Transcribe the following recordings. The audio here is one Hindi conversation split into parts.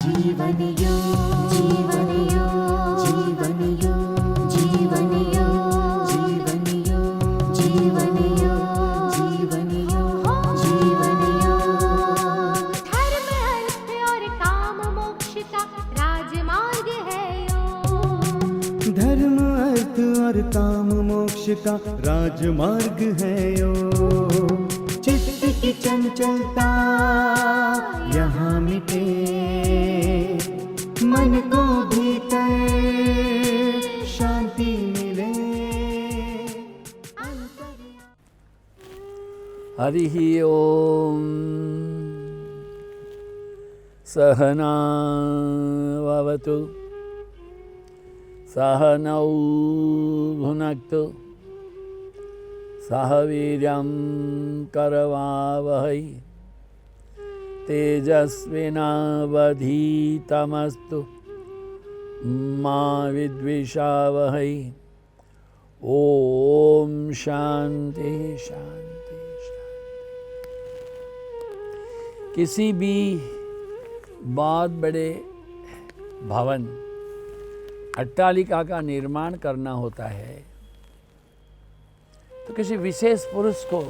जीवन योग, जीवन योग, जीवन योग, जीवन योग, जीवन योग, जीवन योग, जीवन योग, जीवन योग। धर्म अर्थ और काम मोक्ष का राजमार्ग है योग। धर्म अर्थ और काम मोक्ष का राजमार्ग है योग। चित्त की चंचलता यहाँ मिटे, मन को भीतर शांति मिले। हरिः ओम। सहना भवतु, सहनौ भुनक्तु, सह वीर्यं करवावहै, तेजस्विनावधीतमस्तु मा विद्विषावहै। ओम शांति शांति शांति। किसी भी बहुत बड़े भवन अट्टालिका का निर्माण करना होता है तो किसी विशेष पुरुष को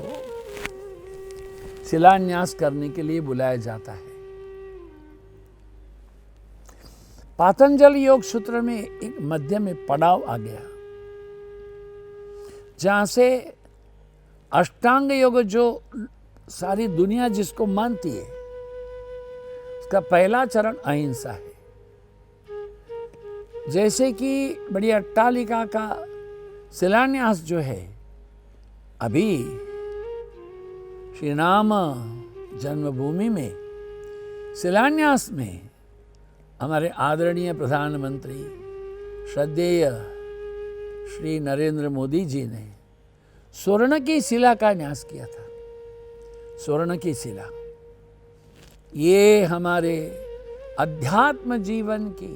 शिलान्यास करने के लिए बुलाया जाता है। पातंजलि योग सूत्र में एक मध्य में पड़ाव आ गया, जहां से अष्टांग योग जो सारी दुनिया जिसको मानती है उसका पहला चरण अहिंसा है। जैसे कि बड़ी अट्टालिका का शिलान्यास जो है, अभी श्री राम जन्मभूमि में शिलान्यास में हमारे आदरणीय प्रधानमंत्री श्रद्धेय श्री नरेंद्र मोदी जी ने स्वर्ण की शिला का न्यास किया था। स्वर्ण की शिला ये हमारे अध्यात्म जीवन की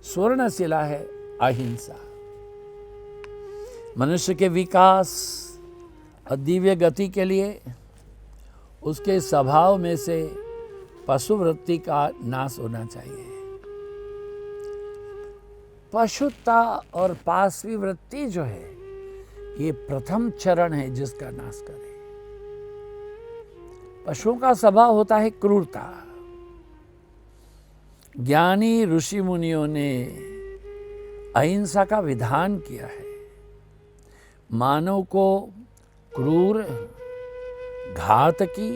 स्वर्ण शिला है, अहिंसा। मनुष्य के विकास और दिव्य गति के लिए उसके स्वभाव में से पशु वृत्ति का नाश होना चाहिए। पशुता और पाशवी वृत्ति जो है ये प्रथम चरण है जिसका नाश करें। पशुओं का स्वभाव होता है क्रूरता। ज्ञानी ऋषि मुनियों ने अहिंसा का विधान किया है। मानव को क्रूर, घातकी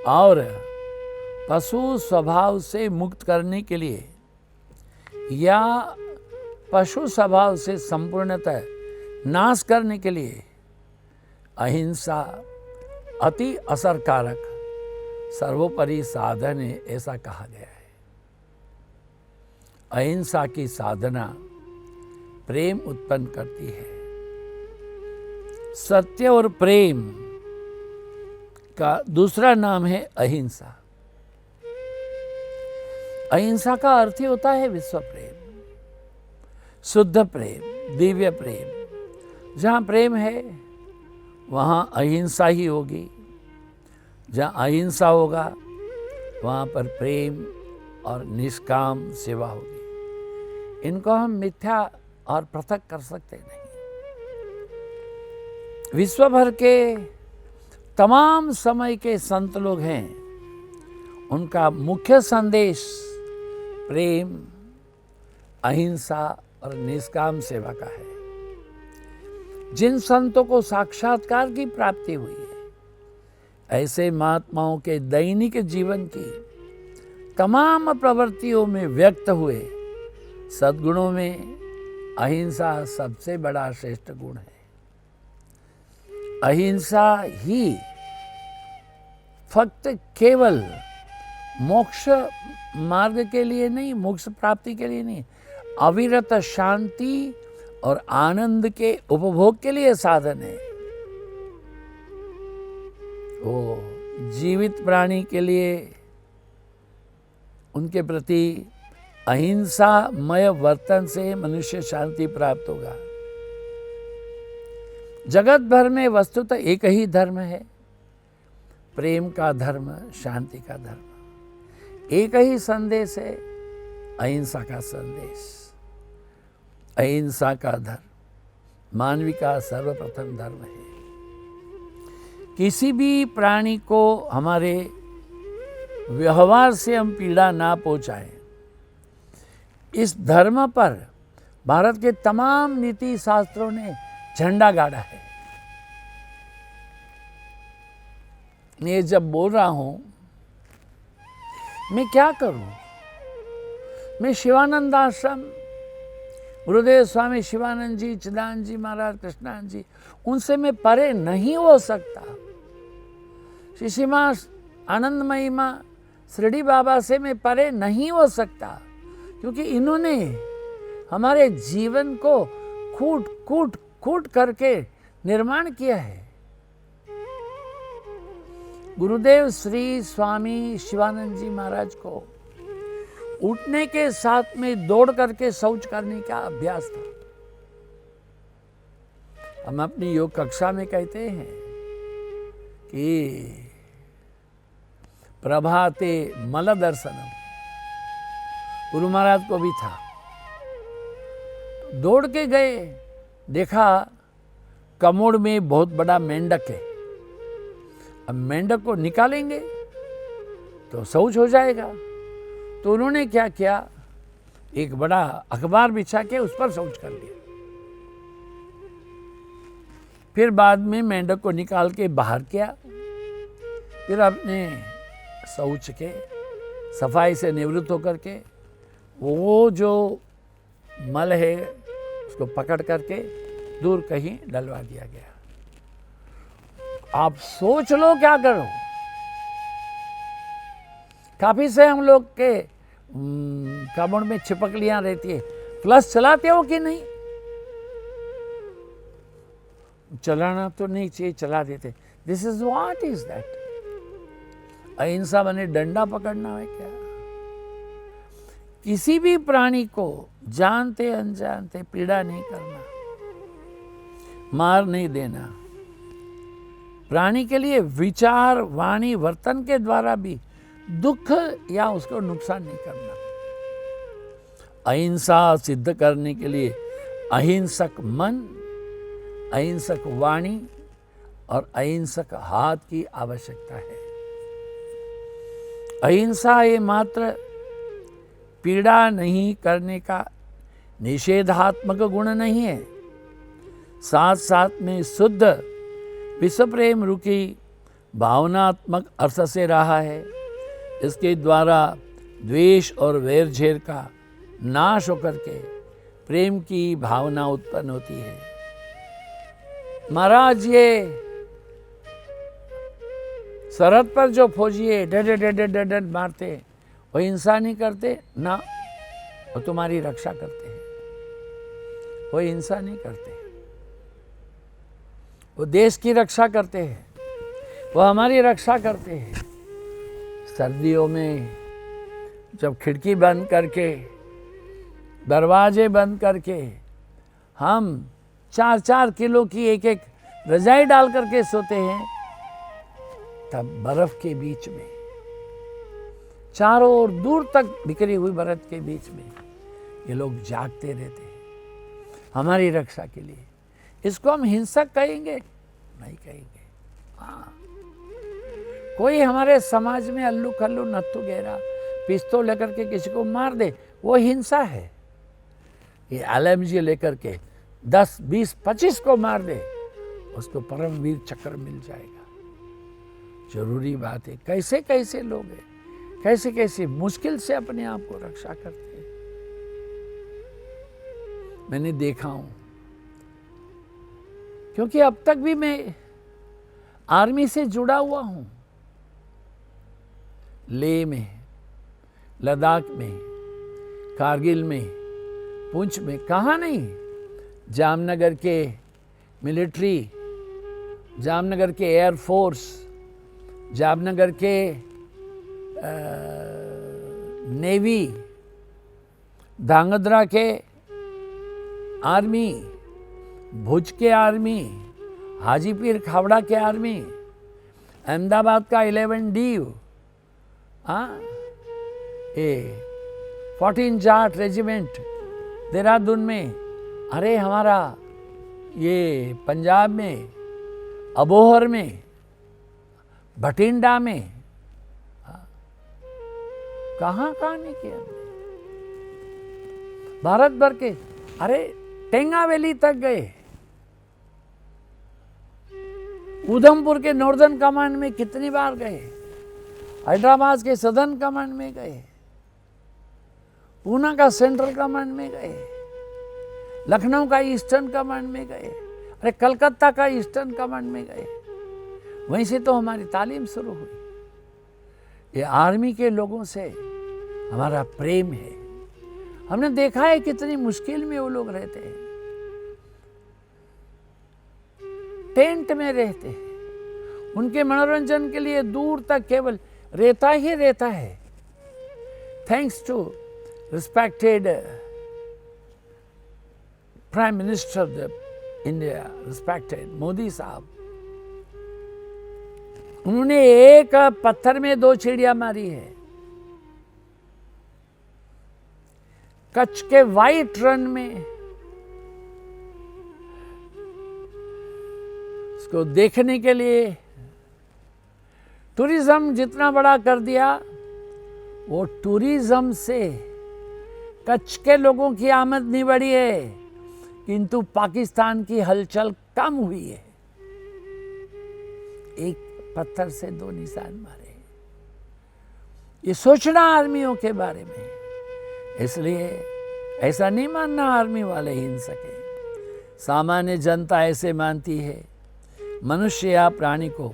और पशु स्वभाव से मुक्त करने के लिए या पशु स्वभाव से संपूर्णतः नाश करने के लिए अहिंसा अति असरकारक सर्वोपरि साधन है, ऐसा कहा गया है। अहिंसा की साधना प्रेम उत्पन्न करती है। सत्य और प्रेम का दूसरा नाम है अहिंसा। अहिंसा का अर्थ ही होता है विश्व प्रेम, शुद्ध प्रेम, दिव्य प्रेम। जहाँ प्रेम है वहाँ अहिंसा ही होगी। जहाँ अहिंसा होगा वहाँ पर प्रेम और निष्काम सेवा होगी। इनको हम मिथ्या और पृथक कर सकते नहीं। विश्व भर के तमाम समय के संत लोग हैं, उनका मुख्य संदेश प्रेम, अहिंसा और निष्काम सेवा का है। जिन संतों को साक्षात्कार की प्राप्ति हुई है, ऐसे महात्माओं के दैनिक जीवन की तमाम प्रवृत्तियों में व्यक्त हुए सद्गुणों में अहिंसा सबसे बड़ा श्रेष्ठ गुण है। अहिंसा ही फक्त केवल मोक्ष मार्ग के लिए नहीं, मोक्ष प्राप्ति के लिए नहीं, अविरत शांति और आनंद के उपभोग के लिए साधन है। वो जीवित प्राणी के लिए उनके प्रति अहिंसामय वर्तन से मनुष्य शांति प्राप्त होगा। जगत भर में वस्तुतः एक ही धर्म है, प्रेम का धर्म, शांति का धर्म। एक ही संदेश है, अहिंसा का संदेश। अहिंसा का धर्म मानवी का सर्वप्रथम धर्म है। किसी भी प्राणी को हमारे व्यवहार से हम पीड़ा ना पहुंचाएं, इस धर्म पर भारत के तमाम नीति शास्त्रों ने झंडा गाड़ा है। मैं जब बोल रहा हूं, मैं क्या करूं? मैं शिवानंद आश्रम, गुरुदेव स्वामी शिवानंद जी, चिदानंद जी महाराज, कृष्णानंद जी, उनसे मैं परे नहीं हो सकता। श्री मां आनंदमयी मां शिरडी बाबा से मैं परे नहीं हो सकता, क्योंकि इन्होंने हमारे जीवन को कूट कूट कूट करके निर्माण किया है। गुरुदेव श्री स्वामी शिवानंद जी महाराज को उठने के साथ में दौड़ करके शौच करने का अभ्यास था। हम अपनी योग कक्षा में कहते हैं कि प्रभाते मल दर्शनम, गुरु महाराज को भी था। दौड़ के गए, देखा कमोड़ में बहुत बड़ा मेंढक है। अब मेंढक को निकालेंगे तो शौच हो जाएगा, तो उन्होंने क्या किया, एक बड़ा अखबार बिछा के उस पर शौच कर लिया। फिर बाद में मेंढक को निकाल के बाहर किया, फिर अपने शौच के सफाई से निवृत्त होकर के वो जो मल है उसको पकड़ करके दूर कहीं डलवा दिया गया। आप सोच लो क्या करो। काफी से हम लोग के कमर में छिपकलियां रहती है, फ्लश चलाते हो कि नहीं? चलाना तो नहीं चाहिए, चला देते। This is what is that? अहिंसा बने डंडा पकड़ना है क्या? किसी भी प्राणी को जानते अनजानते पीड़ा नहीं करना, मार नहीं देना। प्राणी के लिए विचार, वाणी, वर्तन के द्वारा भी दुख या उसको नुकसान नहीं करना। अहिंसा सिद्ध करने के लिए अहिंसक मन, अहिंसक वाणी और अहिंसक हाथ की आवश्यकता है। अहिंसा ये मात्र पीड़ा नहीं करने का निषेधात्मक गुण नहीं है, साथ साथ में शुद्ध विश्व प्रेम रुकी भावनात्मक अर्थ से रहा है। इसके द्वारा द्वेष और वैर झेर का नाश होकर के प्रेम की भावना उत्पन्न होती है। महाराज ये सरहद पर जो फौजी है डड मारते, वो हिंसा नहीं करते ना, वो तुम्हारी रक्षा करते हैं। वो हिंसा नहीं करते, वो देश की रक्षा करते हैं, वो हमारी रक्षा करते हैं। सर्दियों में जब खिड़की बंद करके, दरवाजे बंद करके हम 4-4 किलो की एक रजाई डाल करके सोते हैं, तब बर्फ के बीच में, चारों ओर दूर तक बिखरी हुई बर्फ के बीच में ये लोग जागते रहते हैं हमारी रक्षा के लिए। इसको हम हिंसक कहेंगे? नहीं कहेंगे। हाँ, कोई हमारे समाज में अल्लू खल्लू नत्थु गहरा पिस्तौल लेकर के किसी को मार दे, वो हिंसा है। ये LMG लेकर के 10, 20, 25 को मार दे, उसको परमवीर चक्र मिल जाएगा। जरूरी बात है कैसे कैसे लोग हैं, कैसे कैसे मुश्किल से अपने आप को रक्षा करते हैं। मैंने देखा हूं, क्योंकि अब तक भी मैं आर्मी से जुड़ा हुआ हूं। लेह में, लद्दाख में, कारगिल में, पुंछ में, कहाँ नहीं, जामनगर के मिलिट्री, जामनगर के एयरफोर्स, जामनगर के नेवी, धांगध्रा के आर्मी, भुज के आर्मी, हाजीपीर खावड़ा के आर्मी, अहमदाबाद का 11 डीव, हाँ, ये 14 जाट रेजिमेंट देहरादून में, अरे हमारा ये पंजाब में अबोहर में, भटिंडा में, कहाँ नहीं किया हमने। भारत भर के, अरे टेंगा वैली तक गए, उधमपुर के नॉर्दर्न कमांड में कितनी बार गए, हैदराबाद के सदर्न कमांड में गए, पूना का सेंट्रल कमांड में गए, लखनऊ का ईस्टर्न कमांड में गए, अरे कलकत्ता का ईस्टर्न कमांड में गए। वहीं से तो हमारी तालीम शुरू हुई। ये आर्मी के लोगों से हमारा प्रेम है। हमने देखा है कितनी मुश्किल में वो लोग रहते हैं, टेंट में रहते हैं, उनके मनोरंजन के लिए दूर तक केवल रहता ही रहता है। Thanks to respected prime minister of India, respected Modi साहब, उन्होंने एक पत्थर में 2 चिड़िया मारी है। कच्छ के वाइट रन में उसको देखने के लिए टूरिज्म जितना बड़ा कर दिया, वो टूरिज्म से कच्छ के लोगों की आमदनी बढ़ी है, किंतु पाकिस्तान की हलचल कम हुई है। एक पत्थर से 2 निशान मारे। ये सोचना आर्मियों के बारे में, इसलिए ऐसा नहीं मानना आर्मी वाले हिंसक हैं। सामान्य जनता ऐसे मानती है, मनुष्य या प्राणी को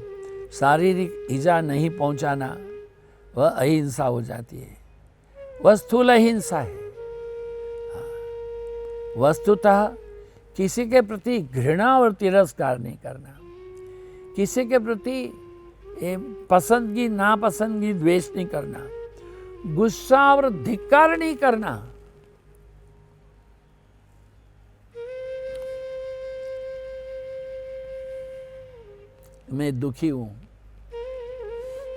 शारीरिक ईजा नहीं पहुंचाना वह अहिंसा हो जाती है। वह स्थूल अहिंसा है। वस्तुतः किसी के प्रति घृणा और तिरस्कार नहीं करना, किसी के प्रति पसंदगी नापसंदगी द्वेष नहीं करना, गुस्सा और धिक्कार नहीं करना। मैं दुखी हूं,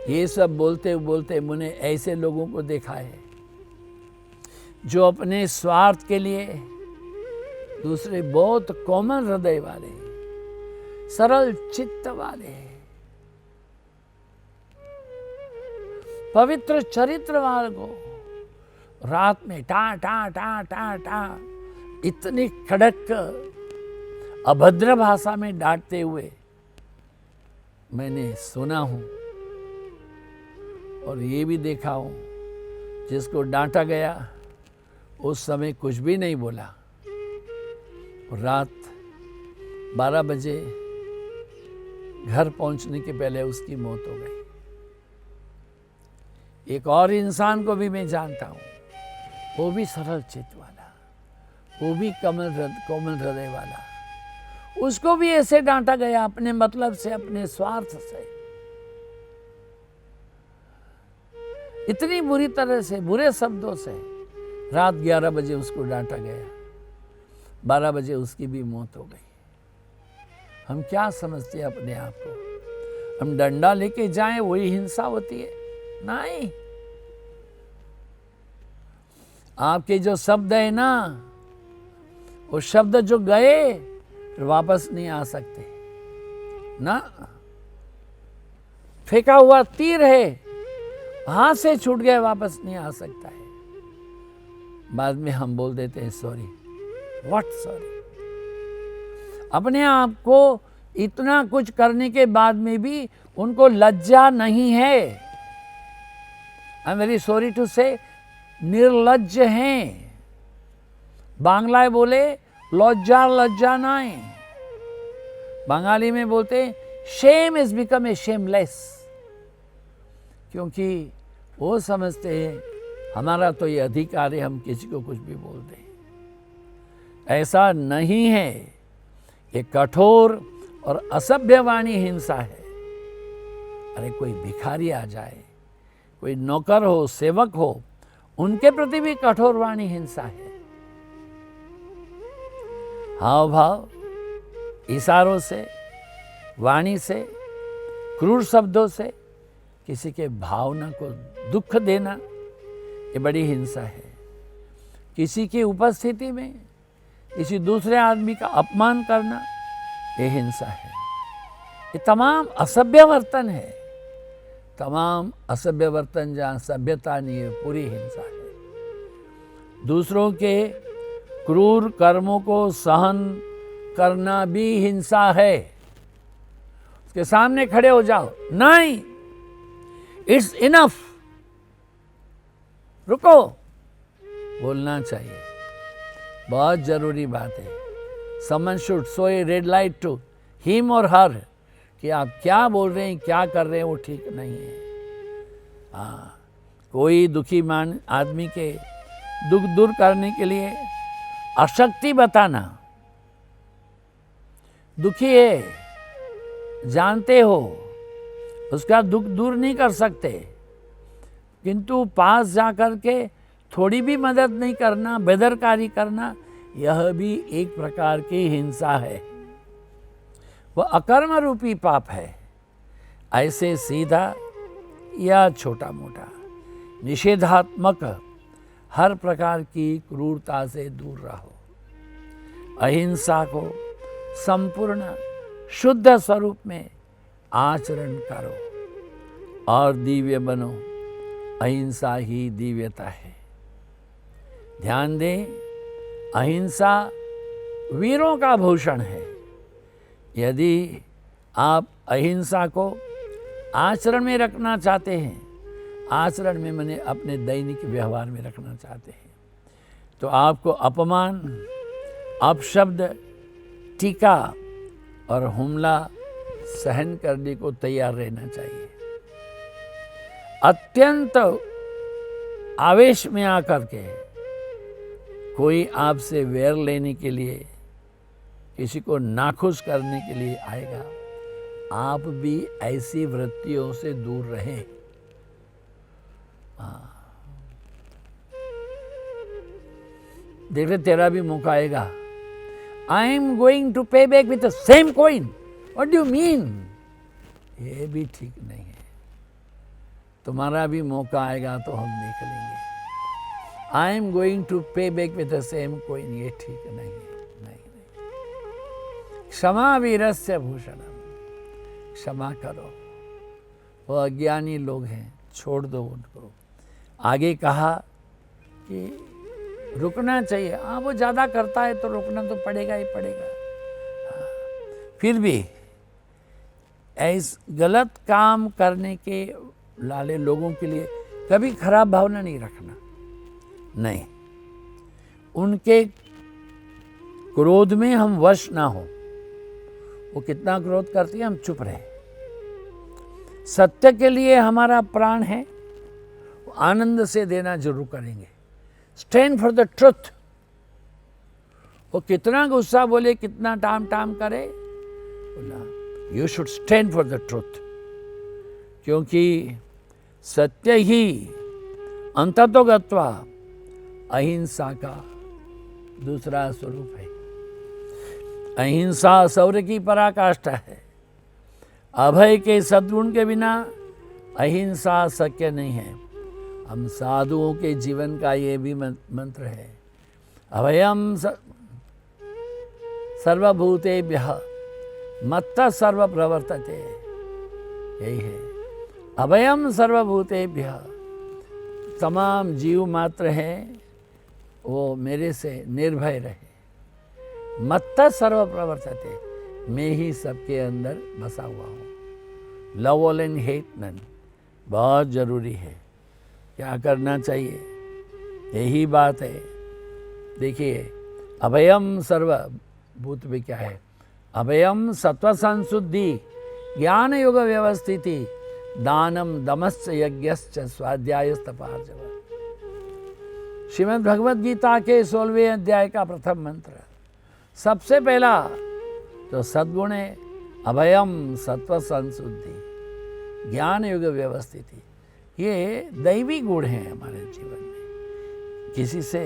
ये सब बोलते बोलते मैंने ऐसे लोगों को देखा है जो अपने स्वार्थ के लिए दूसरे बहुत कोमल हृदय वाले, सरल चित्त वाले, पवित्र चरित्र वाले को रात में टा टा टा टा टा इतनी कड़क अभद्र भाषा में डांटते हुए मैंने सुना हूं और ये भी देखा हूं। जिसको डांटा गया उस समय कुछ भी नहीं बोला, रात 12 बजे घर पहुंचने के पहले उसकी मौत हो गई। एक और इंसान को भी मैं जानता हूं, वो भी सरल चित्त वाला, वो भी कोमल हृदय वाला, उसको भी ऐसे डांटा गया अपने मतलब से, अपने स्वार्थ से, इतनी बुरी तरह से, बुरे शब्दों से। रात 11 बजे उसको डांटा गया, 12 बजे उसकी भी मौत हो गई। हम क्या समझते हैं अपने आप को? हम डंडा लेके जाएं वही हिंसा होती है? नहीं। आपके जो शब्द है ना, वो शब्द जो गए फिर वापस नहीं आ सकते ना। फेंका हुआ तीर है, हाथ से छूट गए, वापस नहीं आ सकता है। बाद में हम बोल देते हैं सॉरी, व्हाट सॉरी। अपने आप को इतना कुछ करने के बाद में भी उनको लज्जा नहीं है। I am very sorry to say, निर्लज्ज हैं। बांग्ला बोले लज्जा लज्जा नहीं, बंगाली में बोलते Shem is become a shameless, क्योंकि वो समझते हैं हमारा तो ये अधिकार है, हम किसी को कुछ भी बोल दें। ऐसा नहीं है, ये कठोर और असभ्य वाणी हिंसा है। अरे कोई भिखारी आ जाए, कोई नौकर हो, सेवक हो, उनके प्रति भी कठोर वाणी हिंसा है। हाव भाव, इशारों से, वाणी से, क्रूर शब्दों से किसी के भावना को दुख देना, ये बड़ी हिंसा है। किसी की उपस्थिति में किसी दूसरे आदमी का अपमान करना, ये हिंसा है। ये तमाम असभ्य वर्तन है। तमाम असभ्य वर्तन जहाँ सभ्यता नहीं है, पूरी हिंसा है। दूसरों के क्रूर कर्मों को सहन करना भी हिंसा है। उसके सामने खड़े हो जाओ, नहीं, इट्स इनफ, रुको, बोलना चाहिए। बहुत जरूरी बात है। Suman should show a red light to him और हर कि आप क्या बोल रहे हैं, क्या कर रहे हैं, वो ठीक नहीं है। हाँ, कोई दुखी आदमी के दुख दूर करने के लिए अशक्ति बताना, दुखी है, जानते हो उसका दुख दूर नहीं कर सकते, किंतु पास जाकर के थोड़ी भी मदद नहीं करना, बेदरकारी करना, यह भी एक प्रकार की हिंसा है। वह अकर्म रूपी पाप है। ऐसे सीधा या छोटा मोटा निषेधात्मक हर प्रकार की क्रूरता से दूर रहो। अहिंसा को संपूर्ण शुद्ध स्वरूप में आचरण करो और दिव्य बनो। अहिंसा ही दिव्यता है। ध्यान दें, अहिंसा वीरों का भूषण है। यदि आप अहिंसा को आचरण में रखना चाहते हैं, आचरण में मैंने अपने दैनिक व्यवहार में रखना चाहते हैं, तो आपको अपमान, अपशब्द, टीका और हमला सहन करने को तैयार रहना चाहिए। अत्यंत आवेश में आकर के कोई आपसे वैर लेने के लिए, किसी को नाखुश करने के लिए आएगा, आप भी ऐसी वृत्तियों से दूर रहें। देखते तेरा भी मौका आएगा। आई एम गोइंग टू पे back with the same coin, what do you mean? ये भी ठीक नहीं है। तुम्हारा भी मौका आएगा तो हम देख लेंगे। आई एम गोइंग टू पे back with the same coin, ये ठीक नहीं है। नहीं। क्षमा वीरस्य भूषणम, क्षमा करो। वो अज्ञानी लोग हैं, छोड़ दो उनको। आगे कहा कि रुकना चाहिए। हाँ, वो ज़्यादा करता है तो रुकना तो पड़ेगा ही पड़ेगा। हाँ, फिर भी ऐसे गलत काम करने के लाले लोगों के लिए कभी खराब भावना नहीं रखना। नहीं, उनके क्रोध में हम वश ना हो। वो कितना क्रोध करती है, हम चुप रहे। सत्य के लिए हमारा प्राण है, वो आनंद से देना जरूर करेंगे। Stand for the truth. वो कितना गुस्सा बोले, कितना टाम टाम करे, बोला you should stand for the truth, क्योंकि सत्य ही अंततोगत्वा अहिंसा का दूसरा स्वरूप है। अहिंसा शौर्य की पराकाष्ठा है। अभय के सद्गुण के बिना अहिंसा शक्य नहीं है। हम साधुओं के जीवन का ये भी मंत्र है। अभयम सर्वभूतेभ्यः मत्तः सर्व प्रवर्तते, यही है। अभयम सर्वभूतेभ्यः, तमाम जीव मात्र हैं वो मेरे से निर्भय रहे। मत्तः सर्व प्रवर्तते, मैं ही सबके अंदर बसा हुआ हूँ। Love all and hate none, बहुत जरूरी है। क्या करना चाहिए, यही बात है। देखिए, अभयम सर्वभूत भी क्या है? अभयम सत्व संशुद्धि, ज्ञान योग व्यवस्थिति, दानम दमश्च यज्ञश्च स्वाध्यायस्तपार्जव। श्रीमद् भगवद गीता के 16वें अध्याय का प्रथम मंत्र। सबसे पहला तो सद्गुण है अभयम सत्व संशुद्धि, ज्ञान योग व्यवस्थिति। ये दैवी गुण है हमारे जीवन में। किसी से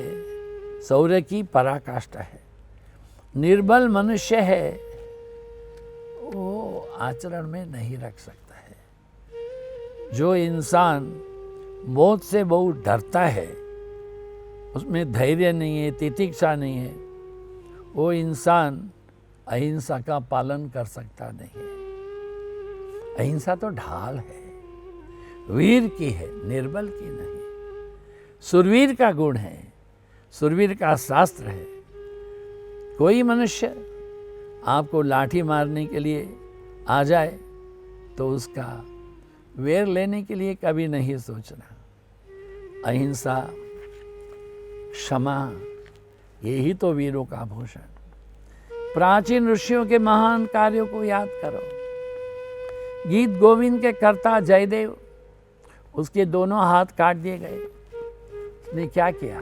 शौर्य की पराकाष्ठा है। निर्बल मनुष्य है, वो आचरण में नहीं रख सकता है। जो इंसान मौत से बहुत डरता है, उसमें धैर्य नहीं है, तितिक्षा नहीं है, वो इंसान अहिंसा का पालन कर सकता नहीं है। अहिंसा तो ढाल है, वीर की है, निर्बल की नहीं। सुरवीर का गुण है, सुरवीर का शास्त्र है। कोई मनुष्य आपको लाठी मारने के लिए आ जाए तो उसका वेर लेने के लिए कभी नहीं सोचना। अहिंसा, क्षमा, यही तो वीरों का भूषण। प्राचीन ऋषियों के महान कार्यों को याद करो। गीत गोविंद के कर्ता जयदेव, उसके दोनों हाथ काट दिए गए। उसने क्या किया?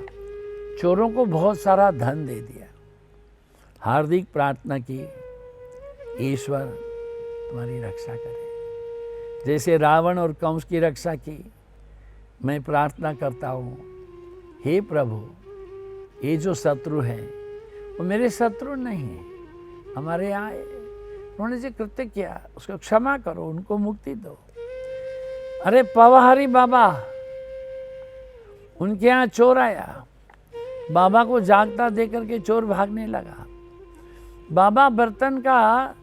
चोरों को बहुत सारा धन दे दिया। हार्दिक प्रार्थना की, ईश्वर तुम्हारी रक्षा करे। जैसे रावण और कंस की रक्षा की, मैं प्रार्थना करता हूँ, हे प्रभु, ये जो शत्रु हैं वो मेरे शत्रु नहीं है, हमारे यहाँ आए, उन्होंने जो कृत्य किया उसको क्षमा करो, उनको मुक्ति दो। अरे पवाहारी बाबा, उनके यहाँ चोर आया, बाबा को जागता देख करके चोर भागने लगा। बाबा बर्तन का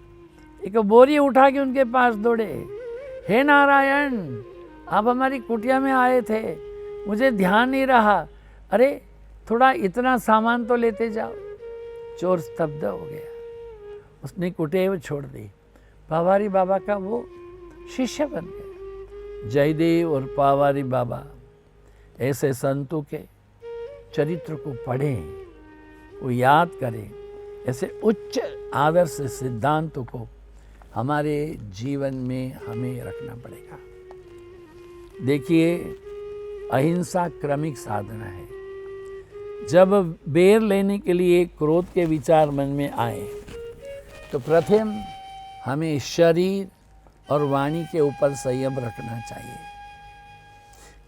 एक बोरी उठा के उनके पास दौड़े। हे नारायण, आप हमारी कुटिया में आए थे, मुझे ध्यान नहीं रहा। अरे थोड़ा इतना सामान तो लेते जाओ। चोर स्तब्ध हो गया, उसने कुटेव छोड़ दी। पावारी बाबा का वो शिष्य बन गया। जयदेव और पावारी बाबा ऐसे संतों के चरित्र को पढ़ें, वो याद करें। ऐसे उच्च आदर्श सिद्धांतों को हमारे जीवन में हमें रखना पड़ेगा। देखिए, अहिंसा क्रमिक साधना है। जब बेर लेने के लिए क्रोध के विचार मन में आए तो प्रथम हमें शरीर और वाणी के ऊपर संयम रखना चाहिए।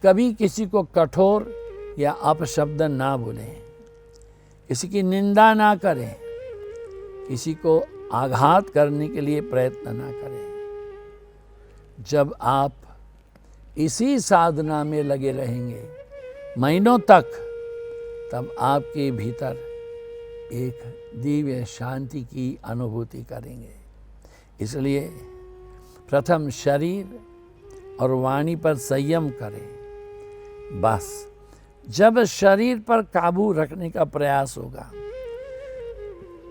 कभी किसी को कठोर या अपशब्द ना बोलें, किसी की निंदा ना करें, किसी को आघात करने के लिए प्रयत्न ना करें। जब आप इसी साधना में लगे रहेंगे महीनों तक, तब आपके भीतर एक दिव्य शांति की अनुभूति करेंगे। इसलिए प्रथम शरीर और वाणी पर संयम करें। बस जब शरीर पर काबू रखने का प्रयास होगा,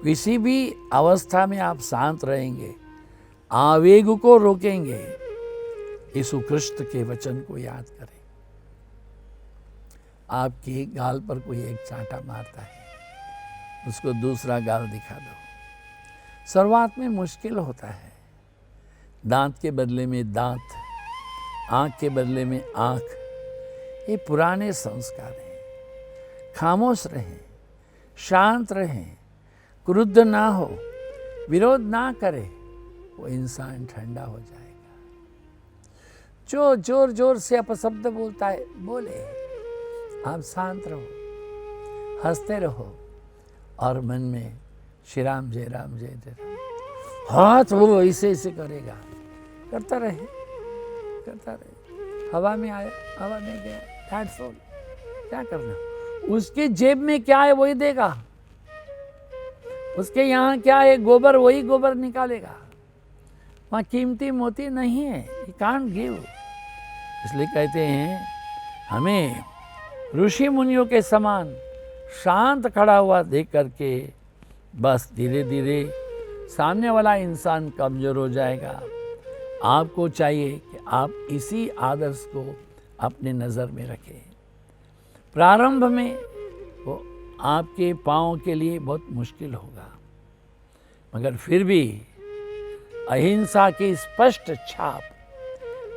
किसी भी अवस्था में आप शांत रहेंगे, आवेग को रोकेंगे। यीशु कृष्ण के वचन को याद करें। आपके गाल पर कोई एक चांटा मारता है, उसको दूसरा गाल दिखा दो। शुरुआत में मुश्किल होता है। दांत के बदले में दांत, आंख के बदले में आंख, ये पुराने संस्कार हैं। खामोश रहें, शांत रहें, क्रुद्ध ना हो, विरोध ना करे, वो इंसान ठंडा हो जाएगा। जो जोर जोर से अपशब्द बोलता है, बोले, आप शांत रहो, हंसते रहो और मन में श्री राम जय राम जय जय राम। हाथ वो ऐसे ऐसे करेगा, करता रहे, करता रहे। हवा में आया, हवा में गया, दैट्स ऑल। क्या करना? उसके जेब में क्या है वही देगा, उसके यहाँ क्या है गोबर, वही गोबर निकालेगा। वहाँ कीमती मोती नहीं है, you can't give। इसलिए कहते हैं हमें ऋषि मुनियों के समान शांत खड़ा हुआ देख करके बस धीरे धीरे सामने वाला इंसान कमजोर हो जाएगा। आपको चाहिए कि आप इसी आदर्श को अपने नज़र में रखें। प्रारंभ में वो आपके पाँव के लिए बहुत मुश्किल होगा, मगर फिर भी अहिंसा की स्पष्ट छाप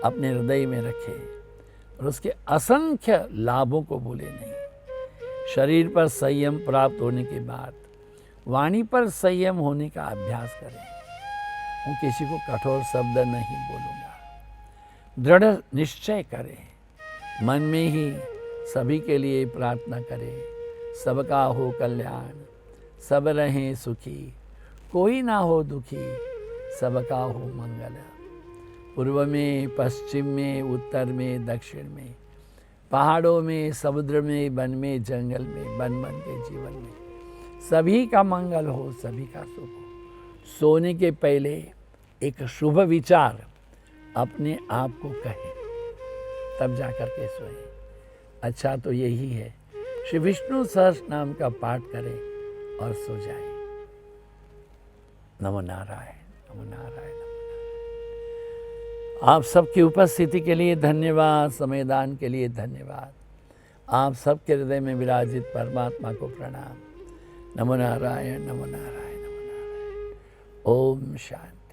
अपने हृदय में रखें और उसके असंख्य लाभों को भूले नहीं। शरीर पर संयम प्राप्त होने के बाद वाणी पर संयम होने का अभ्यास करें। मैं किसी को कठोर शब्द नहीं बोलूँगा। दृढ़ निश्चय करें, मन में ही सभी के लिए प्रार्थना करें। सबका हो कल्याण, सब रहें सुखी, कोई ना हो दुखी, सबका हो मंगल। पूर्व में, पश्चिम में, उत्तर में, दक्षिण में पहाड़ों में, समुद्र में, वन में, जंगल में, बन बन के जीवन में सभी का मंगल हो, सभी का शुभ हो। सोने के पहले एक शुभ विचार अपने आप को कहे, तब जाकर के सोए। अच्छा तो यही है, श्री विष्णु सहस्त्र नाम का पाठ करें और सो जाए। नमो नारायण, नमो नारायण, नमो नारायण। आप सबकी उपस्थिति के लिए धन्यवाद, समयदान के लिए धन्यवाद। आप सबके हृदय में विराजित परमात्मा को प्रणाम। नमो नारायण, नमो नारायण, नमो नारायण। ओम शांति।